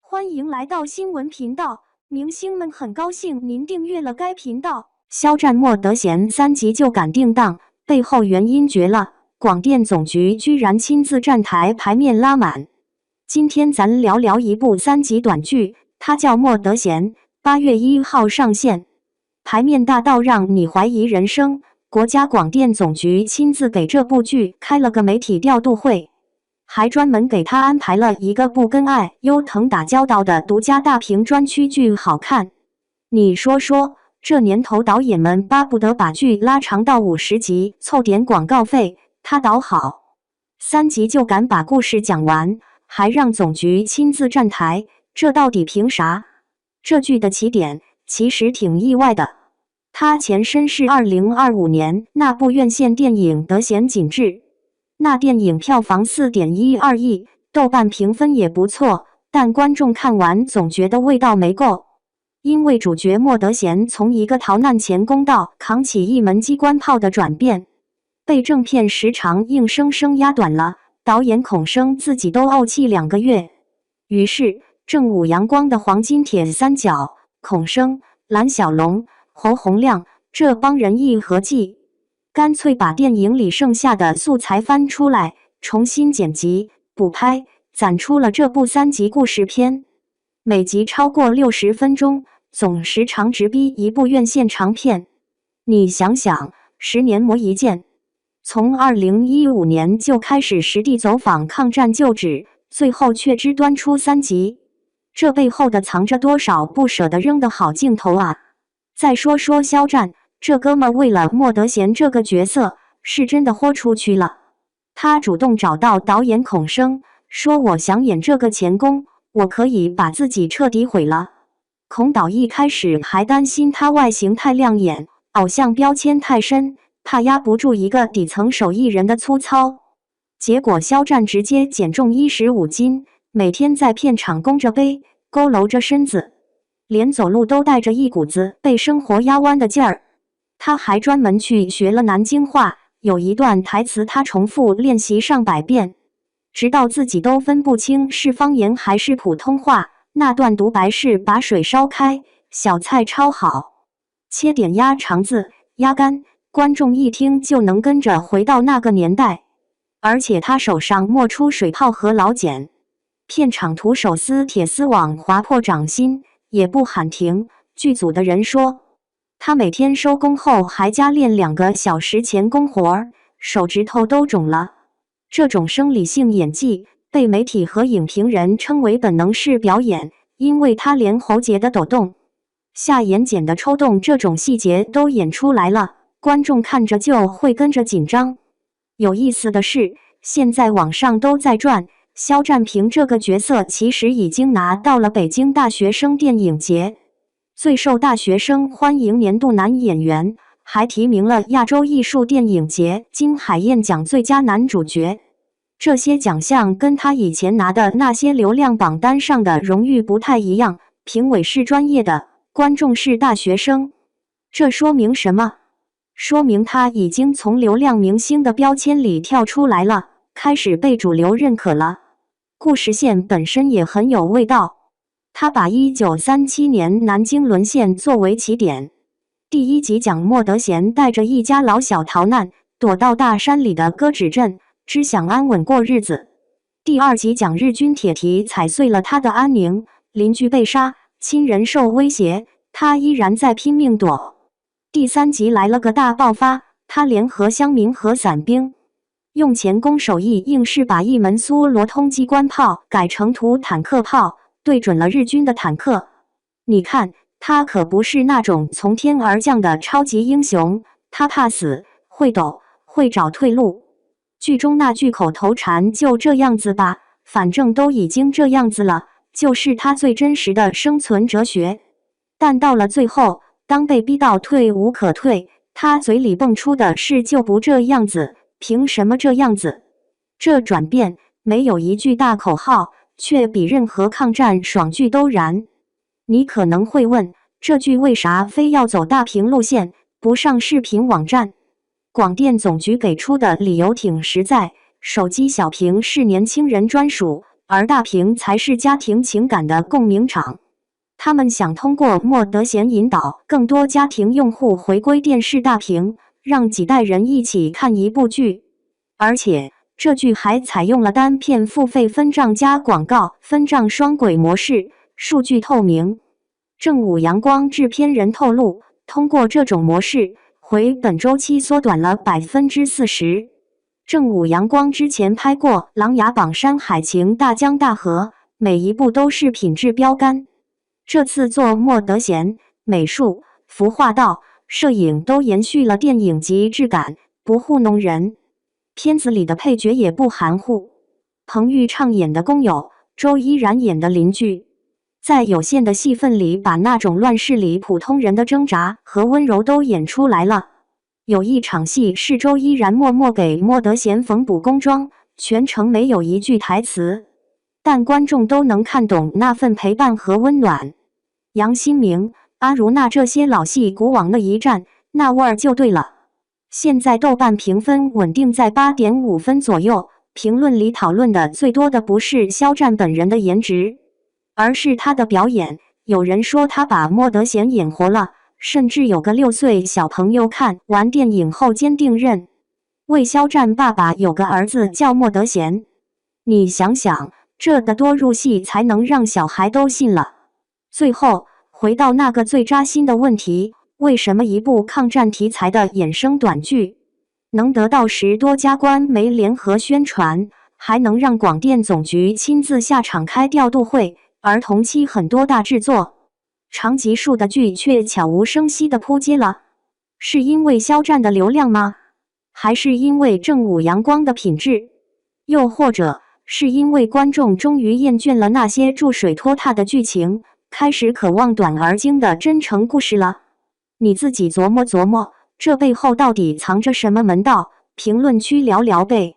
歡迎來到新聞頻道，明星們很高興您訂閱了該頻道。肖戰莫德賢3集就趕定檔，背後原因絕了，廣電總局居然親自站台，排面拉滿。今天咱聊聊一部3集短劇，它叫《莫德賢》，8月1號上線，排面大到讓你懷疑人生。國家廣電總局親自給這部劇開了個媒體調度會。還專門給他安排了一個不跟愛優騰打交道的獨家大屏專區劇好看。你說說，這年頭導演們巴不得把劇拉長到50集，湊點廣告費，他導好3集就敢把故事講完，還讓總局親自站台，這到底憑啥？這劇的起點其實挺意外的，它前身是2025年那部院線電影《德賢警志》。那電影票房4.12億，豆瓣評分也不錯，但觀眾看完總覺得味道沒夠。因為主角莫德賢從一個逃難鉗工到扛起一門機關炮的轉變，被正片時長硬生生壓短了，導演孔生自己都慪氣2個月。於是正午陽光的黃金鐵三角，孔生、藍小龍、侯鴻亮這幫人一合計，乾脆把電影裡剩下的素材翻出來，重新剪輯、補拍，攢出了這部3集故事片。每集超過60分鐘，總時長直逼一部院線長片。你想想，10年磨一劍，從2015年就開始實地走訪抗戰舊址，最後卻只端出3集，這背後的藏着多少不捨得扔的好鏡頭啊！再說說肖戰。這哥們為了莫德賢這個角色，是真的豁出去了。他主動找到導演孔生，說我想演這個鉗工，我可以把自己徹底毀了。孔導一開始還擔心他外形太亮眼，偶像標籤太深，怕壓不住一個底層手藝人的粗糙。結果肖戰直接減重15斤，每天在片場弓着背，佝僂着身子，連走路都帶着一股子被生活壓彎的勁兒。他還專門去學了南京話，有一段台詞他重複練習上百遍，直到自己都分不清是方言還是普通話。那段獨白是把水燒開，小菜焯好，切點鴨腸子、鴨肝，觀眾一聽就能跟着回到那個年代。而且他手上摸出水泡和老繭，片場徒手撕鐵絲網劃破掌心，也不喊停。劇組的人說，他每天收工後還加練2個小時鉗工活，手指頭都腫了。這種生理性演技被媒體和影評人稱為本能式表演，因為他連喉結的抖動、下眼瞼的抽動這種細節都演出來了，觀眾看着就會跟着緊張。有意思的是，現在網上都在轉，肖戰憑這個角色其實已經拿到了北京大學生電影節最受大學生歡迎年度男演員，還提名了亞洲藝術電影節金海燕獎最佳男主角。這些獎項跟他以前拿的那些流量榜單上的榮譽不太一樣，評委是專業的，觀眾是大學生。這說明什麼？說明他已經從流量明星的標籤裡跳出來了，開始被主流認可了。故事線本身也很有味道。他把1937年南京淪陷作為起點。第1集講莫德賢帶着一家老小逃難，躲到大山裡的割紙鎮，只想安穩過日子。第2集講日軍鐵蹄踩碎了他的安寧，鄰居被殺，親人受威脅，他依然在拼命躲。第3集來了個大爆發，他聯合鄉民和傘兵，用鉗工手藝硬是把一門蘇羅通機關炮改成土坦克炮，對準了日軍的坦克。你看，他可不是那種從天而降的超級英雄，他怕死，會抖，會找退路。劇中那句口頭禪就這樣子吧，反正都已經這樣子了，就是他最真實的生存哲學。但到了最後，當被逼到退無可退，他嘴裡蹦出的是就不這樣子，憑什麼這樣子？這轉變沒有一句大口號，卻比任何抗戰爽劇都燃。你可能會問，這劇為啥非要走大屏路線，不上視頻網站？廣電總局給出的理由挺實在，手機小屏是年輕人專屬，而大屏才是家庭情感的共鳴場。他們想通過莫德賢引導更多家庭用戶回歸電視大屏，讓幾代人一起看一部劇。而且，這劇還採用了單片付費分賬加廣告分賬雙軌模式，數據透明。正午陽光制片人透露，通過這種模式，回本週期縮短了40%。正午陽光之前拍過《琅琊榜》《山海情》《大江大河》，每一部都是品質標杆。這次做莫德賢，美術、服化道、攝影都延續了電影級質感，不糊弄人。片子裡的配角也不含糊，彭昱暢演的工友，周依然演的鄰居，在有限的戲份裡把那種亂世裡普通人的掙扎和溫柔都演出來了。有一場戲是周依然默默給莫德賢縫補工裝，全程沒有一句台詞，但觀眾都能看懂那份陪伴和溫暖。楊新明、阿如那這些老戲骨往那一站，那味兒就對了。現在豆瓣評分穩定在8.5分左右，評論裡討論的最多的不是肖戰本人的顏值，而是他的表演。有人說他把莫德賢演活了，甚至有個6歲小朋友看完電影後堅定認為肖戰爸爸有個兒子叫莫德賢。你想想，這得多入戲才能讓小孩都信了。最後，回到那個最扎心的問題，為什麼一部抗戰題材的衍生短劇能得到10多家官媒聯合宣傳，還能讓廣電總局親自下場開調度會，而同期很多大制作、長集數的劇卻悄無聲息地撲街了？是因為肖戰的流量嗎？還是因為正午陽光的品質？又或者是因為觀眾終於厭倦了那些注水拖沓的劇情，開始渴望短而精的真誠故事了？你自己琢磨琢磨，這背後到底藏着什麼門道？評論區聊聊唄。